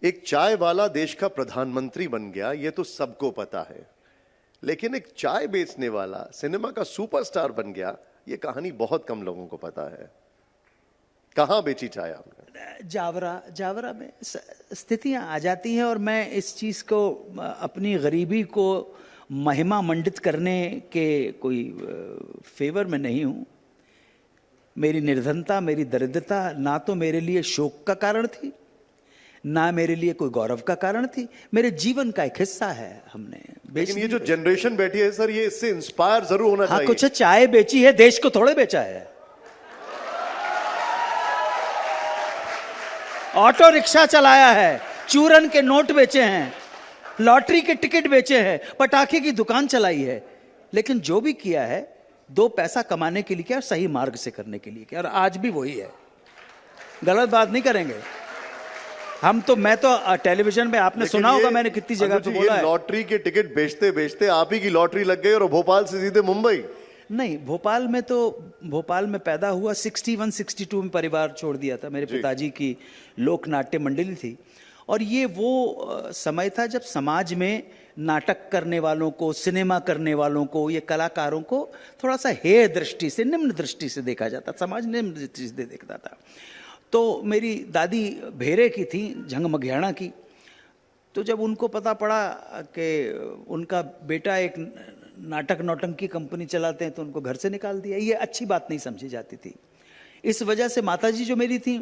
एक चाय वाला देश का प्रधानमंत्री बन गया ये तो सबको पता है, लेकिन एक चाय बेचने वाला सिनेमा का सुपरस्टार बन गया ये कहानी बहुत कम लोगों को पता है। कहां बेची चाय आपने? जावरा में स्थितियां आ जाती हैं और मैं इस चीज को अपनी गरीबी को महिमा मंडित करने के कोई फेवर में नहीं हूं। मेरी निर्धनता, मेरी दरिद्रता ना तो मेरे लिए शोक का कारण थी, ना मेरे लिए कोई गौरव का कारण थी, मेरे जीवन का एक हिस्सा है। हमने लेकिन ये जो जनरेशन बैठी है सर, ये इससे इंस्पायर जरूर होना चाहिए। कुछ चाय बेची है, देश को थोड़े बेचा है। ऑटो रिक्शा चलाया है, चूरन के नोट बेचे हैं, लॉटरी के टिकट बेचे हैं, पटाखे की दुकान चलाई है, लेकिन जो भी किया है दो पैसा कमाने के लिए किया, सही मार्ग से करने के लिए किया, और आज भी वही है। गलत बात नहीं करेंगे हम तो। मैं तो टेलीविजन में आपने सुना होगा मैंने कितनी जगह पे बोला है, लॉटरी के टिकट बेचते बेचते आप ही की लॉटरी लग गई और भोपाल से सीधे मुंबई। नहीं, भोपाल में पैदा हुआ, 61-62 में परिवार छोड़ दिया था। मेरे पिताजी की लोक नाट्य मंडली थी और ये वो समय था जब समाज में नाटक करने वालों को, सिनेमा करने वालों को, ये कलाकारों को थोड़ा सा हेय दृष्टि से, निम्न दृष्टि से देखा जाता, समाज निम्न दृष्टि से देखता था। तो मेरी दादी भेरे की थी, झंगमघियाना की। तो जब उनको पता पड़ा कि उनका बेटा एक नाटक नौटंकी कंपनी चलाते हैं तो उनको घर से निकाल दिया। ये अच्छी बात नहीं समझी जाती थी। इस वजह से माताजी जो मेरी थी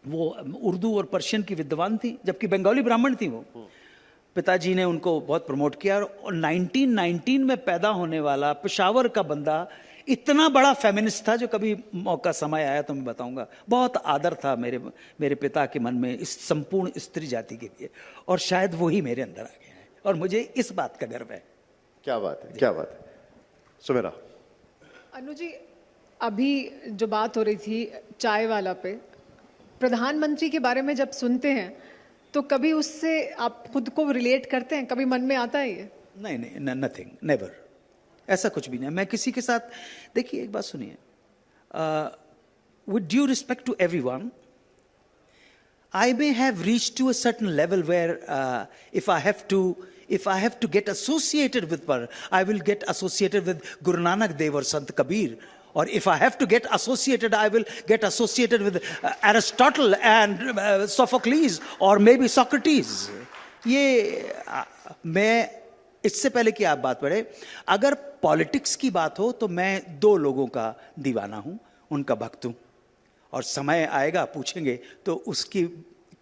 वो उर्दू और पर्शियन की विद्वान थी, जबकि बंगाली ब्राह्मण थी वो। पिताजी ने उनको बहुत प्रमोट किया और 1919 में पैदा होने वाला पेशावर का बंदा इतना बड़ा फेमिनिस्ट था, जो कभी मौका समय आया तो मैं बताऊंगा। बहुत आदर था मेरे पिता के मन में इस संपूर्ण स्त्री जाति के लिए, और शायद वही मेरे अंदर आ गया है और मुझे इस बात का गर्व है। क्या बात है, क्या बात है। सुमेरा। अनु जी, अभी जो बात हो रही थी चाय वाला पे, प्रधानमंत्री के बारे में जब सुनते हैं तो कभी उससे आप खुद को रिलेट करते हैं? कभी मन में आता है ये? नहीं, नथिंग, नेवर, ऐसा कुछ भी नहीं। मैं किसी के साथ, देखिए एक बात सुनिए, with due respect to everyone, I may have reached to a certain level where if I have to get associated with her, I will get associated with Guru Nanak Dev or Sant Kabir. Or if I have to get associated, I will get associated with Aristotle and Sophocles or maybe Socrates. ये मैं, इससे पहले कि आप बात बढ़े, अगर politics की बात हो तो मैं दो लोगों का दीवाना हूं, उनका भक्त हूं, और समय आएगा पूछेंगे तो उसकी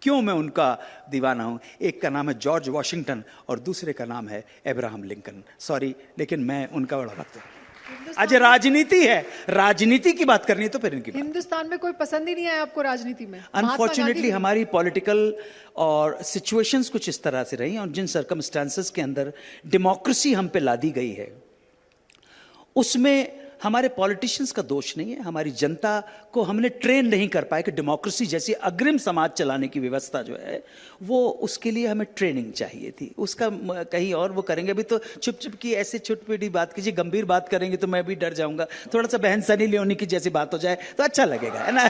क्यों मैं उनका दीवाना हूं। एक का नाम है जॉर्ज वॉशिंगटन और दूसरे का नाम है अब्राहम लिंकन। सॉरी, लेकिन मैं उनका बड़ा भक्त हूं। आज राजनीति है, राजनीति की बात करनी है तो फिर इनकी बात। हिंदुस्तान में कोई पसंद ही नहीं है आपको राजनीति में? अनफॉर्चुनेटली हमारी पॉलिटिकल और सिचुएशंस कुछ इस तरह से रही, और जिन सर्कमस्टांसेस के अंदर डेमोक्रेसी हम पे लादी गई है उसमें हमारे पॉलिटिशियंस का दोष नहीं है। हमारी जनता को हमने ट्रेन नहीं कर पाए कि डेमोक्रेसी जैसी अग्रिम समाज चलाने की व्यवस्था जो है वो, उसके लिए हमें ट्रेनिंग चाहिए थी। उसका कहीं और वो करेंगे। अभी तो चुप चुप की ऐसे छुटपुटी बात कीजिए, गंभीर बात करेंगे तो मैं भी डर जाऊंगा। थोड़ा सा बहन सनी लियोनी की जैसी बात हो जाए तो अच्छा लगेगा, है ना।